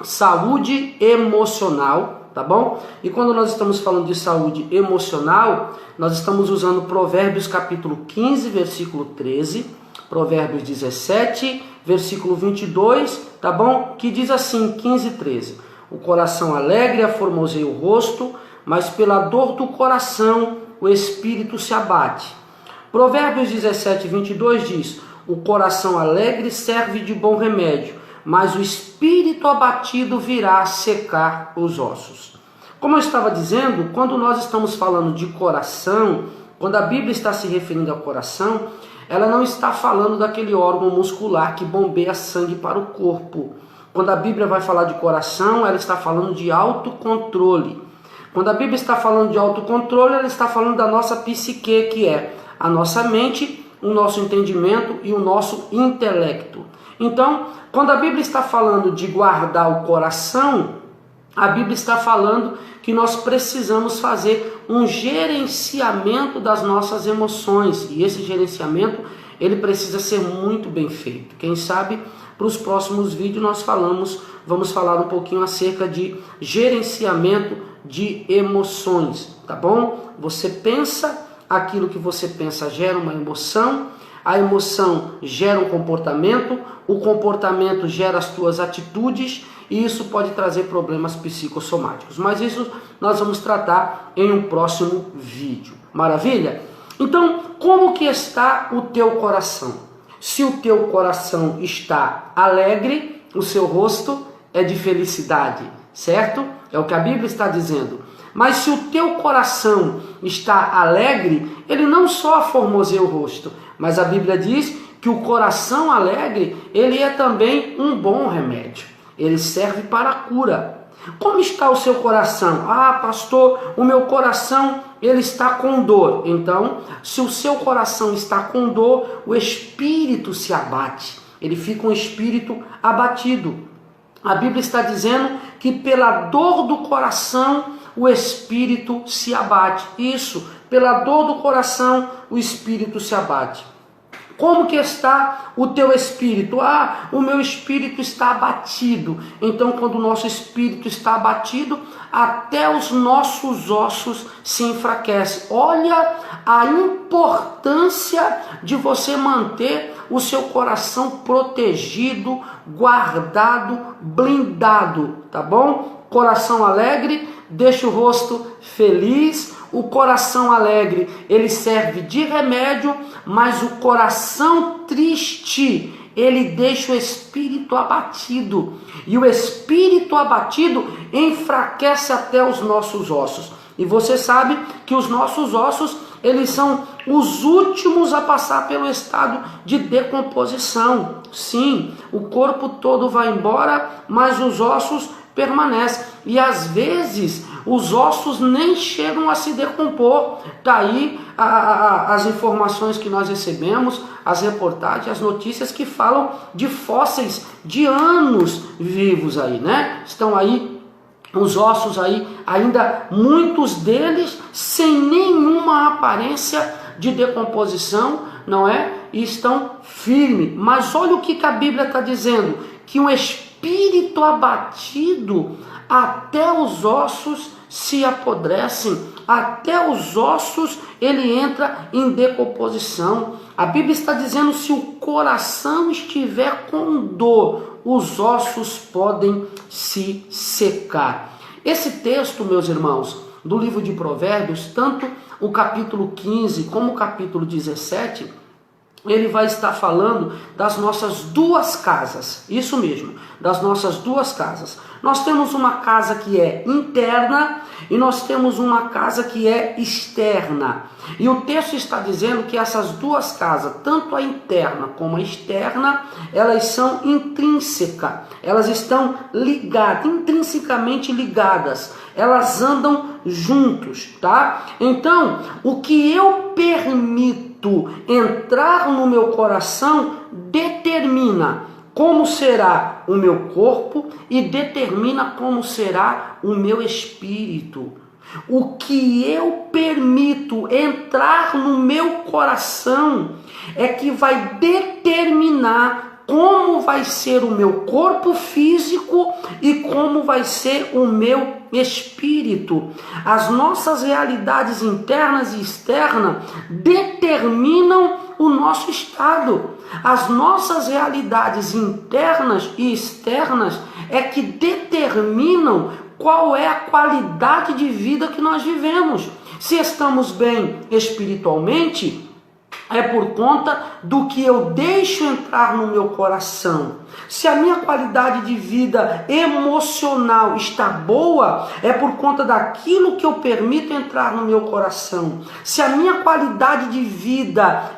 saúde emocional, tá bom? E quando nós estamos falando de saúde emocional, nós estamos usando Provérbios capítulo 15, versículo 13, Provérbios 17, versículo 22, tá bom? Que diz assim, 15 e 13: o coração alegre aformoseia o rosto, mas pela dor do coração o espírito se abate. Provérbios 17, 22 diz: o coração alegre serve de bom remédio, mas o espírito abatido virá secar os ossos. Como eu estava dizendo, quando nós estamos falando de coração, quando a Bíblia está se referindo ao coração, ela não está falando daquele órgão muscular que bombeia sangue para o corpo. Quando a Bíblia vai falar de coração, ela está falando de autocontrole. Quando a Bíblia está falando de autocontrole, ela está falando da nossa psique, que é a nossa mente, o nosso entendimento e o nosso intelecto. Então, quando a Bíblia está falando de guardar o coração, a Bíblia está falando que nós precisamos fazer um gerenciamento das nossas emoções. E esse gerenciamento, ele precisa ser muito bem feito. Quem sabe, para os próximos vídeos nós vamos falar um pouquinho acerca de gerenciamento de emoções, tá bom? Você pensa, aquilo que você pensa gera uma emoção, a emoção gera um comportamento, o comportamento gera as tuas atitudes, e isso pode trazer problemas psicossomáticos. Mas isso nós vamos tratar em um próximo vídeo. Maravilha? Então, como que está o teu coração? Se o teu coração está alegre, o seu rosto é de felicidade, certo? É o que a Bíblia está dizendo. Mas se o teu coração está alegre, ele não só formoseia o rosto, mas a Bíblia diz que o coração alegre, ele é também um bom remédio. Ele serve para a cura. Como está o seu coração? Ah, pastor, o meu coração, ele está com dor. Então, se o seu coração está com dor, o espírito se abate. Ele fica um espírito abatido. A Bíblia está dizendo que pela dor do coração, o espírito se abate. Isso, pela dor do coração, o espírito se abate. Como que está o teu espírito? Ah, o meu espírito está abatido. Então, quando o nosso espírito está abatido, até os nossos ossos se enfraquecem. Olha a importância de você manter o seu coração protegido, guardado, blindado, tá bom? Coração alegre, deixa o rosto feliz. O coração alegre, ele serve de remédio, mas o coração triste, ele deixa o espírito abatido. E o espírito abatido enfraquece até os nossos ossos. E você sabe que os nossos ossos, eles são os últimos a passar pelo estado de decomposição. Sim, o corpo todo vai embora, mas os ossos permanecem. E às vezes os ossos nem chegam a se decompor. Daí as informações que nós recebemos, as reportagens, as notícias que falam de fósseis de anos vivos aí, né? Estão aí os ossos aí, ainda muitos deles sem nenhuma aparência de decomposição, não é? E estão firmes. Mas olha o que a Bíblia está dizendo, que um espírito abatido, até os ossos se apodrecem, até os ossos ele entra em decomposição. A Bíblia está dizendo, se o coração estiver com dor, os ossos podem se secar. Esse texto, meus irmãos, do livro de Provérbios, tanto o capítulo 15 como o capítulo 17, ele vai estar falando das nossas duas casas. Isso mesmo, das nossas duas casas. Nós temos uma casa que é interna e nós temos uma casa que é externa. E o texto está dizendo que essas duas casas, tanto a interna como a externa, elas são intrínsecas. Elas estão ligadas, intrinsecamente ligadas. Elas andam juntos, tá? Então, o que eu permito entrar no meu coração determina como será o meu corpo e determina como será o meu espírito. O que eu permito entrar no meu coração é que vai determinar como vai ser o meu corpo físico e como vai ser o meu espírito. As nossas realidades internas e externas determinam o nosso estado. As nossas realidades internas e externas é que determinam qual é a qualidade de vida que nós vivemos. Se estamos bem espiritualmente, é por conta do que eu deixo entrar no meu coração. Se a minha qualidade de vida emocional está boa, é por conta daquilo que eu permito entrar no meu coração. Se a minha qualidade de vida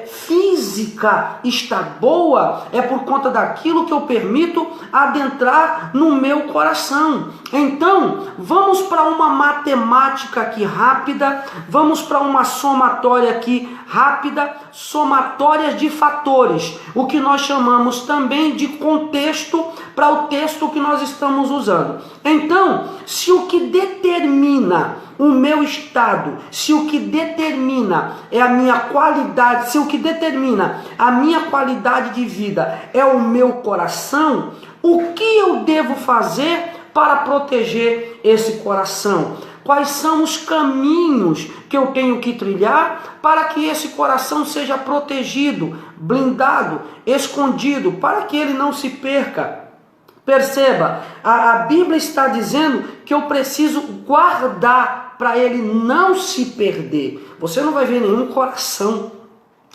física está boa, é por conta daquilo que eu permito adentrar no meu coração. Então, vamos para uma matemática aqui rápida, vamos para uma somatória aqui rápida, somatórias de fatores, o que nós chamamos também de contexto para o texto que nós estamos usando. Então, se o que determina o meu estado, se o que determina é a minha qualidade, se o que determina a minha qualidade de vida é o meu coração, o que eu devo fazer para proteger esse coração? Quais são os caminhos que eu tenho que trilhar para que esse coração seja protegido, blindado, escondido, para que ele não se perca? Perceba, a Bíblia está dizendo que eu preciso guardar para ele não se perder. Você não vai ver nenhum coração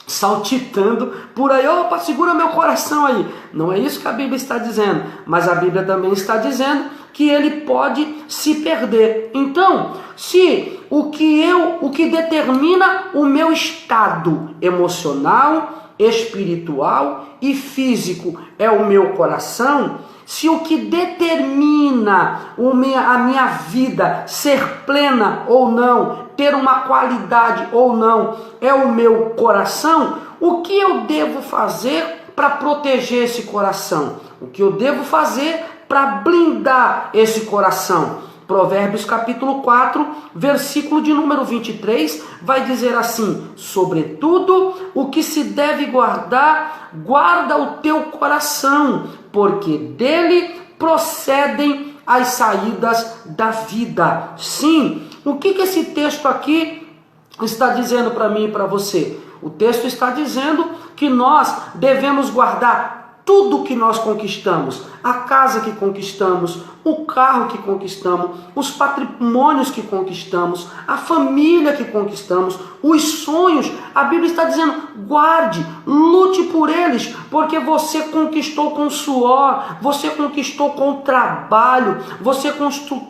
saltitando por aí, opa, segura meu coração aí. Não é isso que a Bíblia está dizendo, mas a Bíblia também está dizendo que ele pode se perder. Então, se o que determina o meu estado emocional, espiritual e físico é o meu coração, se o que determina a minha vida ser plena ou não, ter uma qualidade ou não, é o meu coração, o que eu devo fazer para proteger esse coração? O que eu devo fazer para blindar esse coração? Provérbios capítulo 4, versículo de número 23, vai dizer assim: sobretudo o que se deve guardar, guarda o teu coração, porque dele procedem as saídas da vida. Sim, o que esse texto aqui está dizendo para mim e para você? O texto está dizendo que nós devemos guardar tudo que nós conquistamos, a casa que conquistamos, o carro que conquistamos, os patrimônios que conquistamos, a família que conquistamos, os sonhos. A Bíblia está dizendo: guarde, lute por eles, porque você conquistou com suor, você conquistou com trabalho, você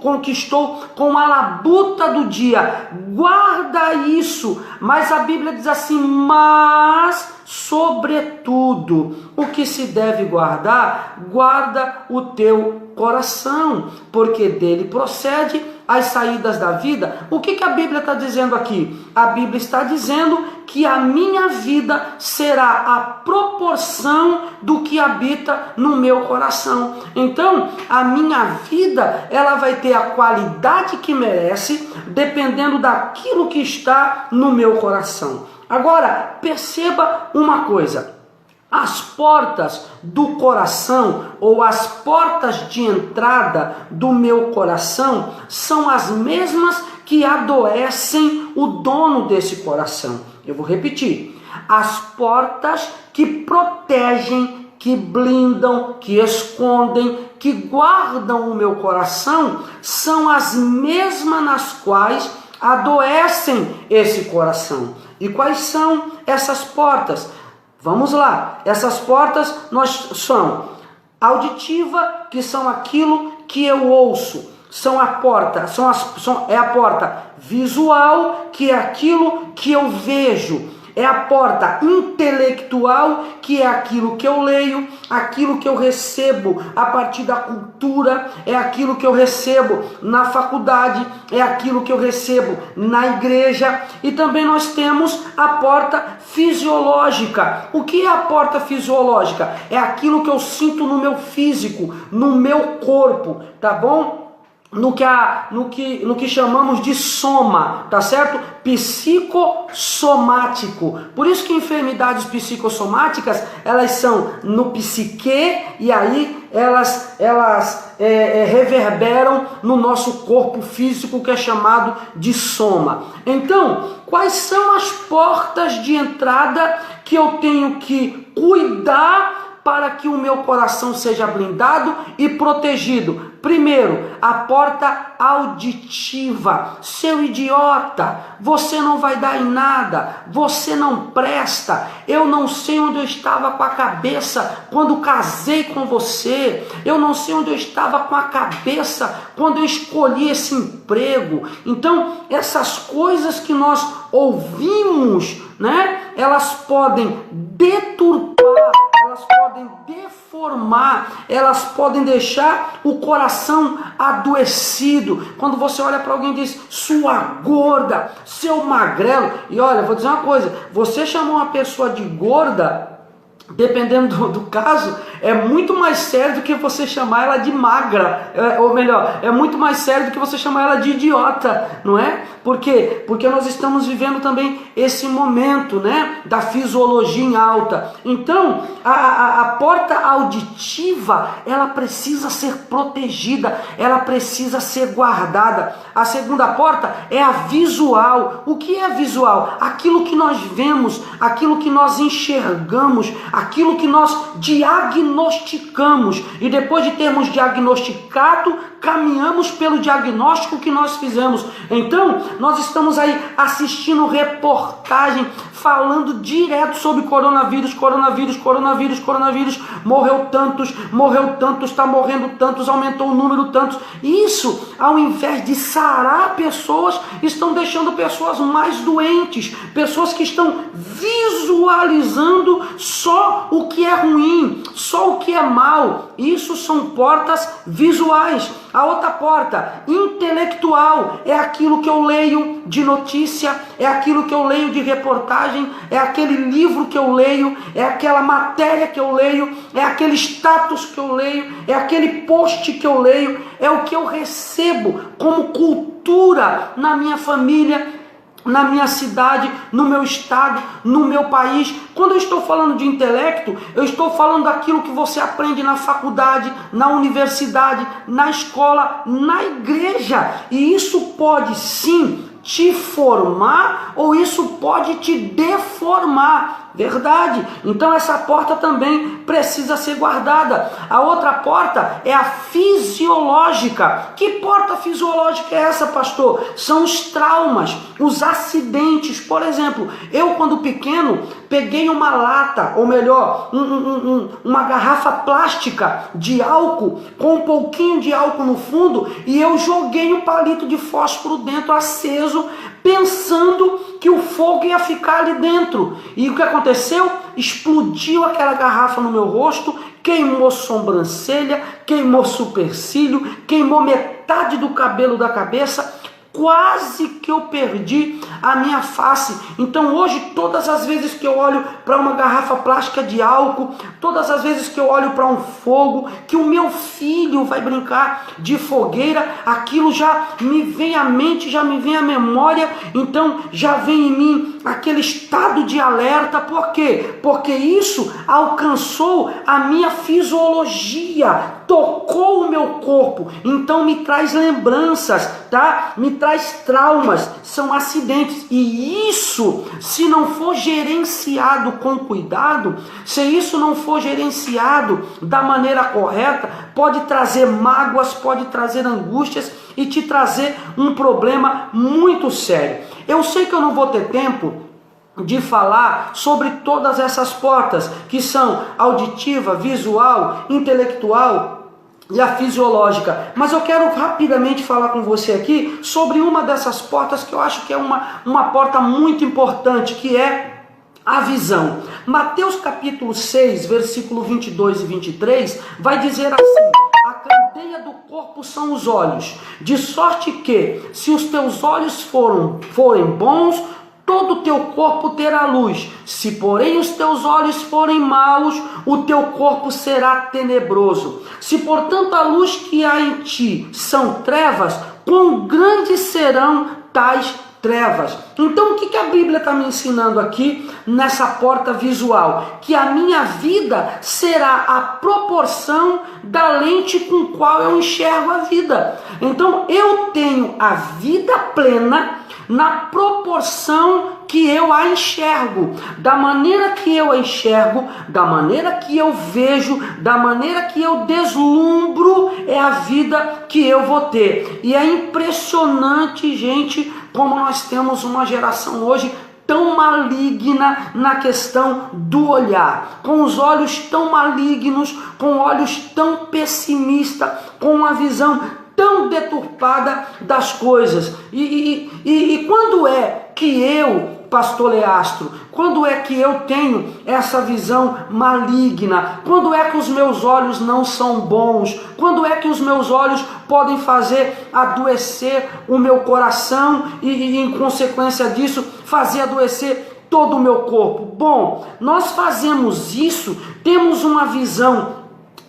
conquistou com a labuta do dia. Guarda isso. Mas a Bíblia diz assim: mas sobretudo, o que se deve guardar, guarda o teu coração, porque dele procede as saídas da vida. O que a Bíblia está dizendo aqui? A Bíblia está dizendo que a minha vida será a proporção do que habita no meu coração. Então, a minha vida, ela vai ter a qualidade que merece, dependendo daquilo que está no meu coração. Agora, perceba uma coisa: as portas do coração, ou as portas de entrada do meu coração, são as mesmas que adoecem o dono desse coração. Eu vou repetir: as portas que protegem, que blindam, que escondem, que guardam o meu coração, são as mesmas nas quais adoecem esse coração. E quais são essas portas? Vamos lá. Essas portas são auditiva, que são aquilo que eu ouço. São a porta, é a porta visual, que é aquilo que eu vejo. É a porta intelectual, que é aquilo que eu leio, aquilo que eu recebo a partir da cultura, é aquilo que eu recebo na faculdade, é aquilo que eu recebo na igreja. E também nós temos a porta fisiológica. O que é a porta fisiológica? É aquilo que eu sinto no meu físico, no meu corpo, tá bom? no que chamamos de soma, tá certo? Psicossomático. Por isso que enfermidades psicossomáticas, elas são no psique, e aí elas reverberam no nosso corpo físico, que é chamado de soma. Então, quais são as portas de entrada que eu tenho que cuidar para que o meu coração seja blindado e protegido? Primeiro, a porta auditiva. Seu idiota, você não vai dar em nada, você não presta. Eu não sei onde eu estava com a cabeça quando casei com você. Eu não sei onde eu estava com a cabeça quando eu escolhi esse emprego. Então, essas coisas que nós ouvimos, né? Elas podem deturpar, elas podem deformar, elas podem deixar o coração adoecido. Quando você olha para alguém e diz, sua gorda, seu magrelo, e olha, vou dizer uma coisa, você chamar uma pessoa de gorda, dependendo do caso, é muito mais sério do que você chamar ela de magra, ou melhor, é muito mais sério do que você chamar ela de idiota, não é? Por quê? Porque nós estamos vivendo também esse momento, né, da fisiologia em alta. Então, a porta auditiva, ela precisa ser protegida, ela precisa ser guardada. A segunda porta é a visual. O que é visual? Aquilo que nós vemos, aquilo que nós enxergamos, aquilo que nós diagnosticamos, e depois de termos diagnosticado, caminhamos pelo diagnóstico que nós fizemos. Então, nós estamos aí assistindo reportagem falando direto sobre coronavírus, morreu tantos, está morrendo tantos, aumentou o número tantos. Isso, ao invés de sarar pessoas, estão deixando pessoas mais doentes, pessoas que estão visualizando só o que é ruim, só o que é mal. Isso são portas visuais. A outra porta, intelectual, é aquilo que eu leio de notícia, é aquilo que eu leio de reportagem, é aquele livro que eu leio, é aquela matéria que eu leio, é aquele status que eu leio, é aquele post que eu leio, é o que eu recebo como cultura na minha família, na minha cidade, no meu estado, no meu país. Quando eu estou falando de intelecto, eu estou falando daquilo que você aprende na faculdade, na universidade, na escola, na igreja. E isso pode sim te formar, ou isso pode te deformar. Verdade? Então essa porta também precisa ser guardada. A outra porta é a fisiológica. Que porta fisiológica é essa, pastor? São os traumas, os acidentes. Por exemplo, eu quando pequeno peguei uma lata, ou melhor, uma garrafa plástica de álcool, com um pouquinho de álcool no fundo, e eu joguei um palito de fósforo dentro aceso, pensando que o fogo ia ficar ali dentro. E o que aconteceu? Explodiu aquela garrafa no meu rosto, queimou sobrancelha, queimou supercílio, queimou metade do cabelo da cabeça. Quase que eu perdi a minha face. Então hoje, todas as vezes que eu olho para uma garrafa plástica de álcool, todas as vezes que eu olho para um fogo, que o meu filho vai brincar de fogueira, aquilo já me vem à mente, já me vem à memória. Então já vem em mim aquele estado de alerta. Por quê? Porque isso alcançou a minha fisiologia, tocou o meu corpo, então me traz lembranças, tá? Me traz traumas, são acidentes. E isso, se não for gerenciado com cuidado, se isso não for gerenciado da maneira correta, pode trazer mágoas, pode trazer angústias e te trazer um problema muito sério. Eu sei que eu não vou ter tempo de falar sobre todas essas portas, que são auditiva, visual, intelectual e a fisiológica, mas eu quero rapidamente falar com você aqui sobre uma dessas portas que eu acho que é uma porta muito importante, que é a visão. Mateus capítulo 6, versículo 22 e 23, vai dizer assim: a candeia do corpo são os olhos, de sorte que, se os teus olhos forem bons, todo o teu corpo terá luz. Se, porém, os teus olhos forem maus, o teu corpo será tenebroso. Se, portanto, a luz que há em ti são trevas, quão grandes serão tais trevas. Então, o que a Bíblia está me ensinando aqui nessa porta visual? Que a minha vida será a proporção da lente com qual eu enxergo a vida. Então, eu tenho a vida plena na proporção que eu a enxergo, da maneira que eu a enxergo, da maneira que eu vejo, da maneira que eu deslumbro, é a vida que eu vou ter. E é impressionante, gente, como nós temos uma geração hoje tão maligna na questão do olhar, com os olhos tão malignos, com olhos tão pessimistas, com uma visão tão deturpada das coisas. E quando é que eu, pastor Leastro, quando é que eu tenho essa visão maligna? Quando é que os meus olhos não são bons? Quando é que os meus olhos podem fazer adoecer o meu coração e em consequência disso, fazer adoecer todo o meu corpo? Bom, nós fazemos isso, temos uma visão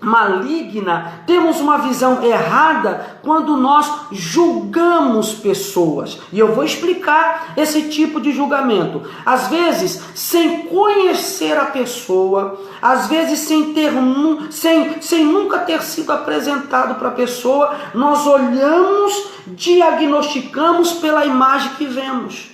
maligna, temos uma visão errada quando nós julgamos pessoas. E eu vou explicar esse tipo de julgamento. Às vezes, sem conhecer a pessoa, às vezes sem nunca ter sido apresentado para a pessoa, nós olhamos, diagnosticamos pela imagem que vemos.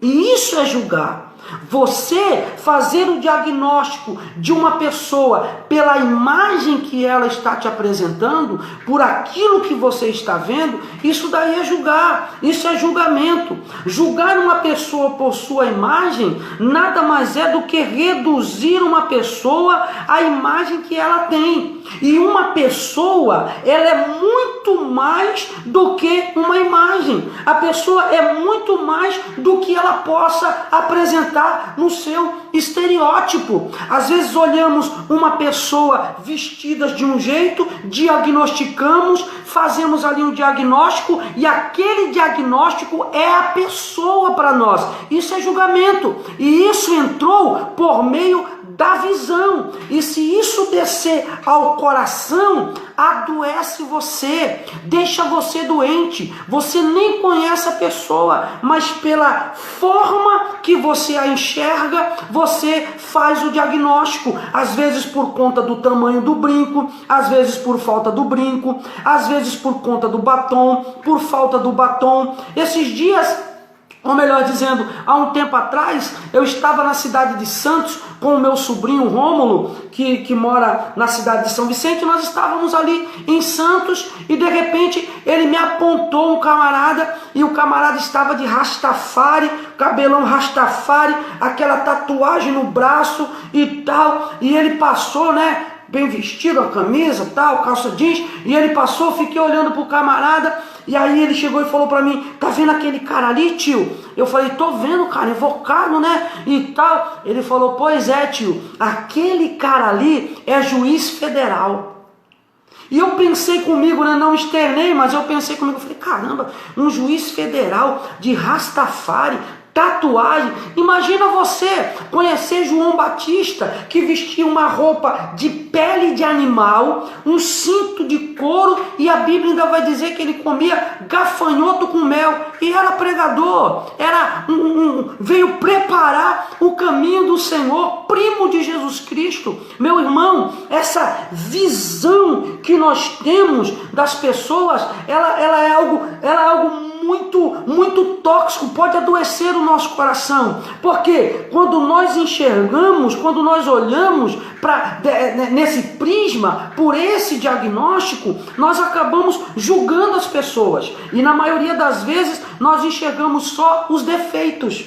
E isso é julgar. Você fazer o diagnóstico de uma pessoa pela imagem que ela está te apresentando, por aquilo que você está vendo, isso daí é julgar, isso é julgamento. Julgar uma pessoa por sua imagem nada mais é do que reduzir uma pessoa à imagem que ela tem. E uma pessoa, ela é muito mais do que uma imagem. A pessoa é muito mais do que ela possa apresentar no seu estereótipo. Às vezes olhamos uma pessoa vestida de um jeito, diagnosticamos, fazemos ali um diagnóstico e aquele diagnóstico é a pessoa para nós. Isso é julgamento. E isso entrou por meio da visão. E se isso descer ao coração, adoece você, deixa você doente. Você nem conhece a pessoa, mas pela forma que você a enxerga, você faz o diagnóstico. Às vezes por conta do tamanho do brinco, às vezes por falta do brinco, às vezes por conta do batom, por falta do batom. Esses dias, ou melhor dizendo, há um tempo atrás, eu estava na cidade de Santos com o meu sobrinho Rômulo, que mora na cidade de São Vicente. Nós estávamos ali em Santos e de repente ele me apontou um camarada, e o camarada estava de Rastafari, cabelão Rastafari, aquela tatuagem no braço e tal, e ele passou, né, bem vestido, a camisa, tal, calça jeans, e ele passou, fiquei olhando pro camarada, e aí ele chegou e falou pra mim: tá vendo aquele cara ali, tio? Eu falei: tô vendo, cara, invocado, né, e tal. Ele falou: pois é, tio, aquele cara ali é juiz federal. E eu pensei comigo, né, não externei, mas eu pensei comigo, eu falei: caramba, um juiz federal de Rastafari, tatuagem. Imagina você conhecer João Batista, que vestia uma roupa de pele de animal, um cinto de couro, e a Bíblia ainda vai dizer que ele comia gafanhoto com mel, e era pregador, veio preparar o caminho do Senhor, primo de Jesus Cristo. Meu irmão, essa visão que nós temos das pessoas, ela é algo muito tóxico, pode adoecer o nosso coração, porque quando nós enxergamos, quando nós olhamos nesse prisma, por esse diagnóstico, nós acabamos julgando as pessoas, e na maioria das vezes nós enxergamos só os defeitos,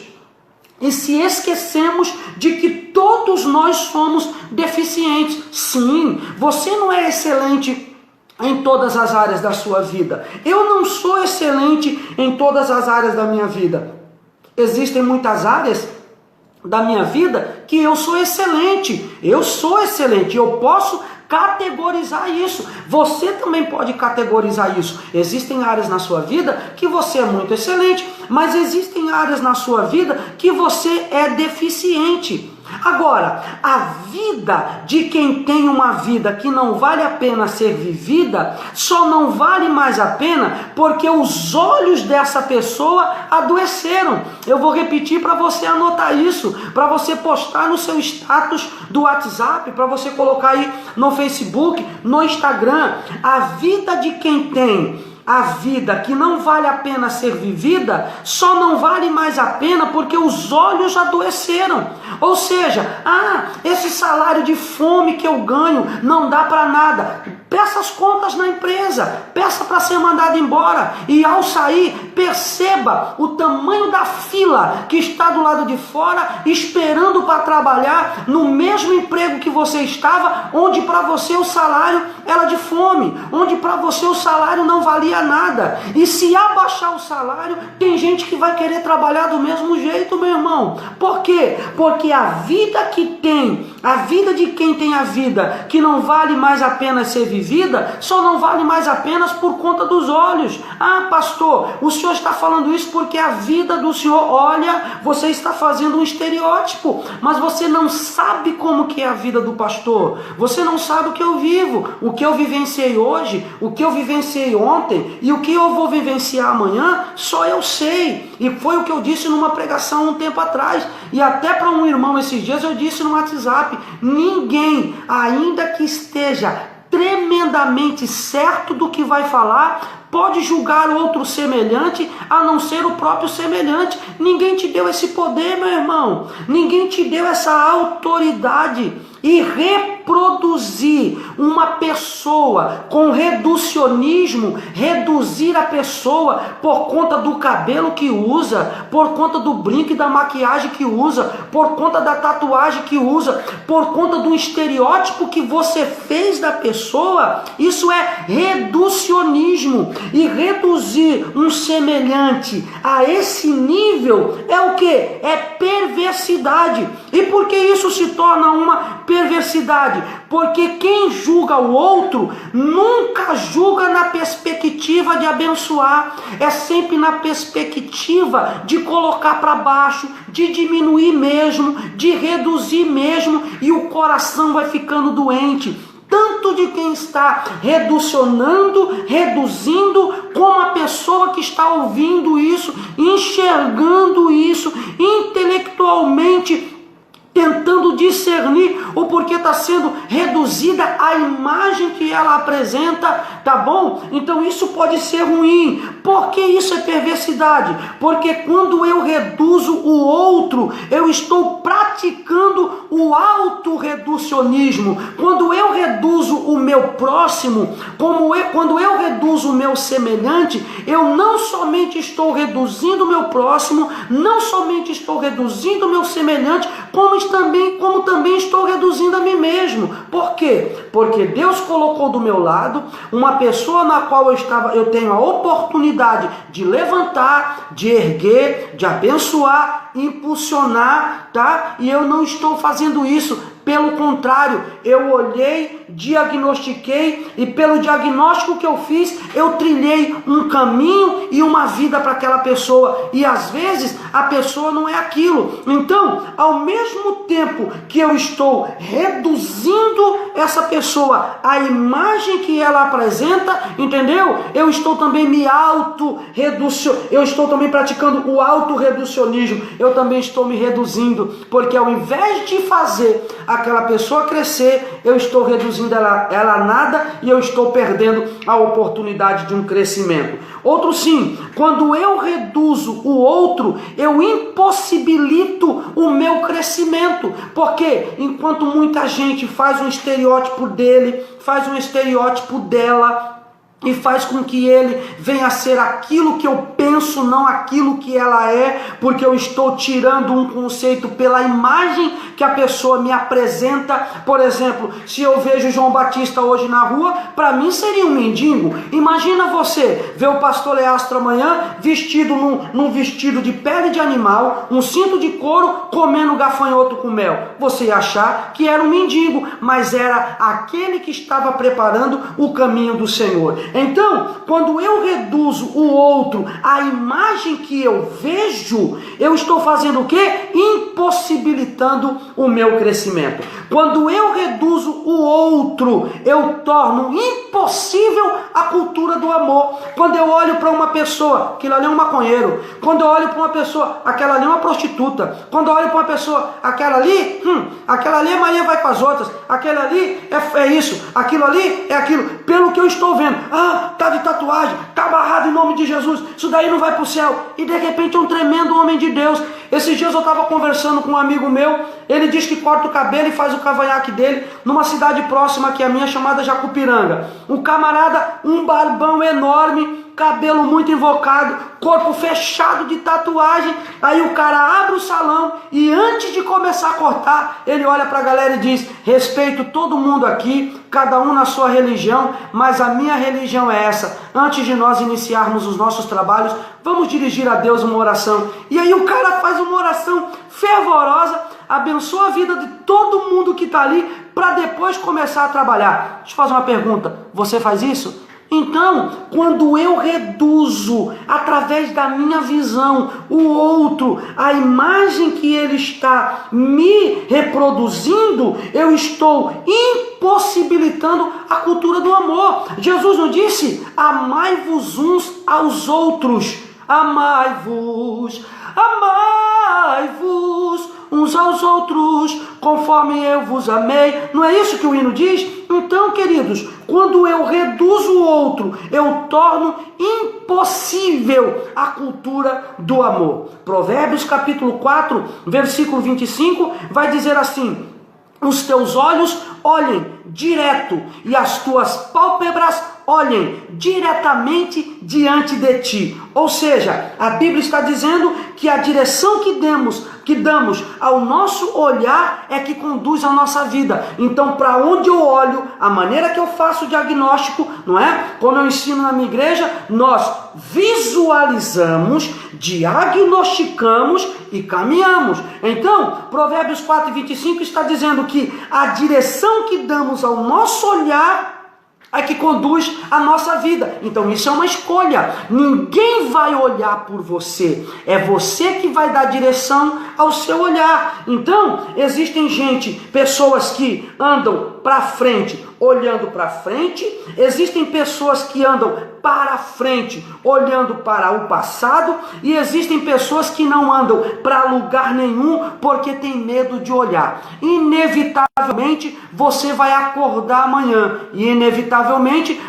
e se esquecemos de que todos nós somos deficientes. Sim, você não é excelente em todas as áreas da sua vida. Eu não sou excelente em todas as áreas da minha vida. Existem muitas áreas da minha vida que eu sou excelente. Eu sou excelente. Eu posso categorizar isso. Você também pode categorizar isso. Existem áreas na sua vida que você é muito excelente, mas existem áreas na sua vida que você é deficiente. Agora, a vida de quem tem uma vida que não vale a pena ser vivida, só não vale mais a pena porque os olhos dessa pessoa adoeceram. Eu vou repetir para você anotar isso, para você postar no seu status do WhatsApp, para você colocar aí no Facebook, no Instagram. A vida de quem tem a vida que não vale a pena ser vivida, só não vale mais a pena porque os olhos adoeceram. Ou seja, esse salário de fome que eu ganho não dá para nada. Peça as contas na empresa, peça para ser mandado embora e ao sair, perceba o tamanho da fila que está do lado de fora esperando para trabalhar no mesmo emprego que você estava, onde para você o salário era de fome, onde para você o salário não valia nada. E se abaixar o salário, tem gente que vai querer trabalhar do mesmo jeito, meu irmão. Por quê? Porque a vida de quem tem a vida que não vale mais a pena ser vivida, só não vale mais apenas por conta dos olhos. Pastor, o senhor está falando isso porque a vida do senhor, olha, você está fazendo um estereótipo, mas você não sabe como que é a vida do pastor. Você não sabe o que eu vivo, o que eu vivenciei hoje, o que eu vivenciei ontem e o que eu vou vivenciar amanhã, só eu sei. E foi o que eu disse numa pregação um tempo atrás, e até para um irmão esses dias eu disse no WhatsApp: ninguém, ainda que esteja tremendamente certo do que vai falar, pode julgar outro semelhante a não ser o próprio semelhante. Ninguém te deu esse poder, meu irmão. Ninguém te deu essa autoridade. E reproduzir uma pessoa com reducionismo, reduzir a pessoa por conta do cabelo que usa, por conta do brinco e da maquiagem que usa, por conta da tatuagem que usa, por conta do estereótipo que você fez da pessoa, isso é reducionismo. E reduzir um semelhante a esse nível é o que? É perversidade. E por que isso se torna uma perversidade? Porque quem julga o outro nunca julga na perspectiva de abençoar, é sempre na perspectiva de colocar para baixo, de diminuir mesmo, de reduzir mesmo, e o coração vai ficando doente. Tanto de quem está reduzindo, como a pessoa que está ouvindo isso, enxergando isso, intelectualmente tentando discernir o porquê está sendo reduzida a imagem que ela apresenta, tá bom? Então isso pode ser ruim. Por que isso é perversidade? Porque quando eu reduzo o outro, eu estou praticando o autorreducionismo. Quando eu reduzo o meu próximo, quando eu reduzo o meu semelhante, eu não somente estou reduzindo o meu próximo, não somente estou reduzindo o meu semelhante, como também estou reduzindo a mim mesmo. Por quê? Porque Deus colocou do meu lado uma pessoa na qual eu tenho a oportunidade de levantar, de erguer, de abençoar, impulsionar, tá? E eu não estou fazendo isso. Pelo contrário, eu olhei, diagnostiquei, e pelo diagnóstico que eu fiz, eu trilhei um caminho e uma vida para aquela pessoa. E às vezes a pessoa não é aquilo. Então, ao mesmo tempo que eu estou reduzindo essa pessoa à imagem que ela apresenta, entendeu? Eu estou também eu estou também praticando o autorreducionismo. Eu também estou me reduzindo, porque ao invés de fazer aquela pessoa crescer, eu estou reduzindo ela a nada e eu estou perdendo a oportunidade de um crescimento. Outro sim, quando eu reduzo o outro, eu impossibilito o meu crescimento, porque enquanto muita gente faz um estereótipo dele, faz um estereótipo dela, e faz com que ele venha a ser aquilo que eu penso penso não aquilo que ela é, porque eu estou tirando um conceito pela imagem que a pessoa me apresenta. Por exemplo, se eu vejo João Batista hoje na rua, para mim seria um mendigo. Imagina você ver o pastor Leastro amanhã vestido num vestido de pele de animal, um cinto de couro, comendo gafanhoto com mel. Você ia achar que era um mendigo, mas era aquele que estava preparando o caminho do Senhor. Então, quando eu reduzo o outro à imagem que eu vejo, eu estou fazendo o quê? Impossibilitando o meu crescimento. Quando eu reduzo o outro, eu torno impossível a cultura do amor. Quando eu olho para uma pessoa, aquilo ali é um maconheiro. Quando eu olho para uma pessoa, aquela ali é uma prostituta. Quando eu olho para uma pessoa, aquela ali é Maria vai com as outras. Aquela ali é isso, aquilo ali é aquilo. Pelo que eu estou vendo, tá de tatuagem, tá amarrado em nome de Jesus, isso daí não vai para o céu. E de repente é um tremendo homem de Deus. Esses dias eu estava conversando com um amigo meu, ele diz que corta o cabelo e faz o cavanhaque dele numa cidade próxima aqui a minha, chamada Jacupiranga. Um camarada, um barbão enorme, cabelo muito invocado, corpo fechado de tatuagem. Aí o cara abre o salão e antes de começar a cortar, ele olha para a galera e diz: respeito todo mundo aqui, cada um na sua religião, mas a minha religião é essa. Antes de nós iniciarmos os nossos trabalhos, vamos dirigir a Deus uma oração. E aí o cara faz uma oração fervorosa, abençoa a vida de todo mundo que está ali, para depois começar a trabalhar. Deixa eu fazer uma pergunta: você faz isso? Então, quando eu reduzo, através da minha visão, o outro, a imagem que ele está me reproduzindo, eu estou impossibilitando a cultura do amor. Jesus não disse: amai-vos uns aos outros, amai-vos uns aos outros, conforme eu vos amei. Não é isso que o hino diz? Então, queridos, quando eu reduzo o outro, eu torno impossível a cultura do amor. Provérbios capítulo 4, versículo 25, vai dizer assim: os teus olhos olhem direto e as tuas pálpebras olhem diretamente diante de ti. Ou seja, a Bíblia está dizendo que a direção que damos ao nosso olhar é que conduz a nossa vida. Então, para onde eu olho, a maneira que eu faço o diagnóstico, não é? Como eu ensino na minha igreja, nós visualizamos, diagnosticamos e caminhamos. Então, Provérbios 4:25 está dizendo que a direção que damos ao nosso olhar é que conduz a nossa vida. Então isso é uma escolha. Ninguém vai olhar por você. É você que vai dar direção ao seu olhar. Então existem pessoas que andam para frente, olhando para frente. Existem pessoas que andam para frente, olhando para o passado. E existem pessoas que não andam para lugar nenhum porque tem medo de olhar. Inevitavelmente você vai acordar amanhã e inevitavelmente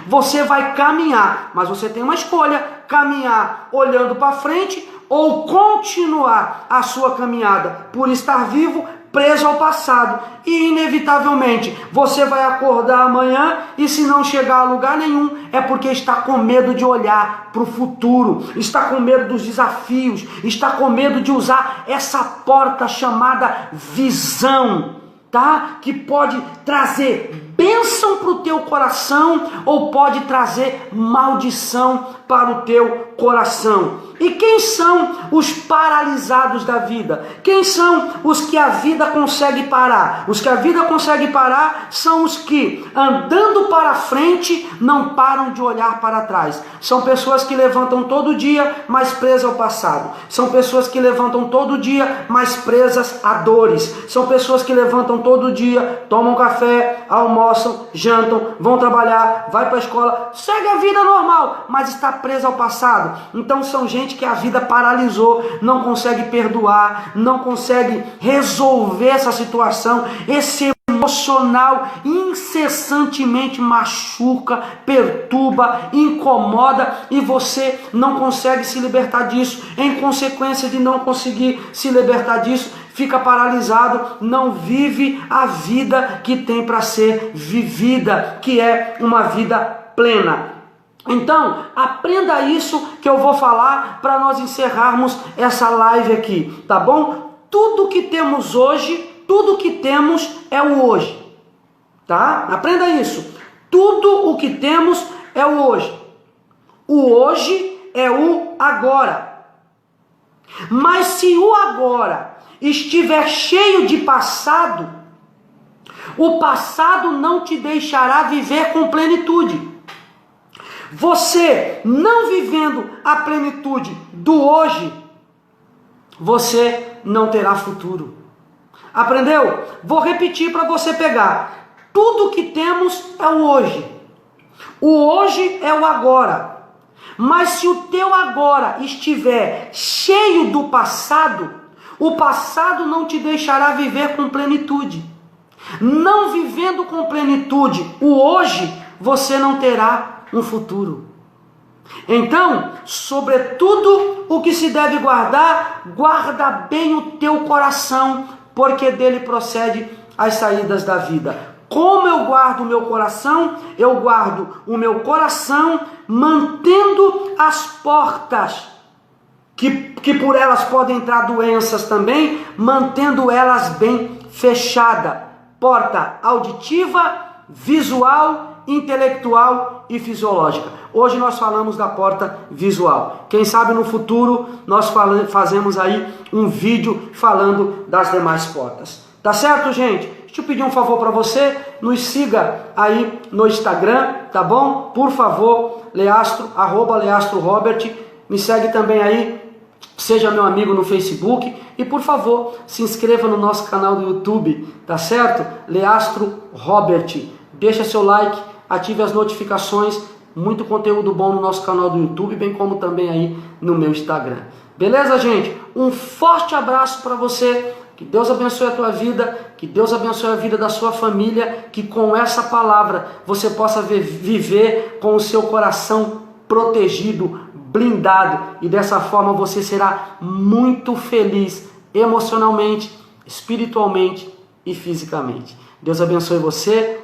você vai caminhar, mas você tem uma escolha: caminhar olhando para frente ou continuar a sua caminhada por estar vivo, preso ao passado. E inevitavelmente você vai acordar amanhã e se não chegar a lugar nenhum é porque está com medo de olhar para o futuro, está com medo dos desafios, está com medo de usar essa porta chamada visão, tá? Que pode trazer bênção para o teu coração ou pode trazer maldição para o teu coração. E quem são os paralisados da vida? Quem são os que a vida consegue parar? Os que a vida consegue parar são os que, andando para frente, não param de olhar para trás. São pessoas que levantam todo dia, mas presas ao passado. São pessoas que levantam todo dia, mas presas a dores. São pessoas que levantam todo dia, tomam café, almoçam, jantam, vão trabalhar, vai para a escola, segue a vida normal, mas está presa ao passado. Então são gente que a vida paralisou, não consegue perdoar, não consegue resolver essa situação. Esse emocional incessantemente machuca, perturba, incomoda e você não consegue se libertar disso. Em consequência de não conseguir se libertar disso, fica paralisado, não vive a vida que tem para ser vivida, que é uma vida plena. Então, aprenda isso que eu vou falar para nós encerrarmos essa live aqui, tá bom? Tudo que temos hoje, tudo que temos é o hoje, tá? Aprenda isso. Tudo o que temos é o hoje. O hoje é o agora. Mas se o agora estiver cheio de passado, o passado não te deixará viver com plenitude. Você não vivendo a plenitude do hoje, você não terá futuro. Aprendeu? Vou repetir para você pegar. Tudo que temos é o hoje. O hoje é o agora. Mas se o teu agora estiver cheio do passado, o passado não te deixará viver com plenitude. Não vivendo com plenitude o hoje, você não terá um futuro. Então, sobretudo o que se deve guardar, guarda bem o teu coração, porque dele procede as saídas da vida. Como eu guardo o meu coração? Eu guardo o meu coração mantendo as portas, que por elas podem entrar doenças também, mantendo elas bem fechadas. Porta auditiva, visual, intelectual e fisiológica. Hoje nós falamos da porta visual. Quem sabe no futuro nós fazemos aí um vídeo falando das demais portas. Tá certo, gente? Deixa eu pedir um favor para você, nos siga aí no Instagram, tá bom? Por favor, Leastro, @LeastroRobert, me segue também aí, seja meu amigo no Facebook e por favor, se inscreva no nosso canal do YouTube, tá certo? Leastro Robert, deixa seu like, ative as notificações, muito conteúdo bom no nosso canal do YouTube, bem como também aí no meu Instagram. Beleza, gente? Um forte abraço para você. Que Deus abençoe a tua vida, que Deus abençoe a vida da sua família, que com essa palavra você possa viver com o seu coração protegido, blindado, e dessa forma você será muito feliz emocionalmente, espiritualmente e fisicamente. Deus abençoe você.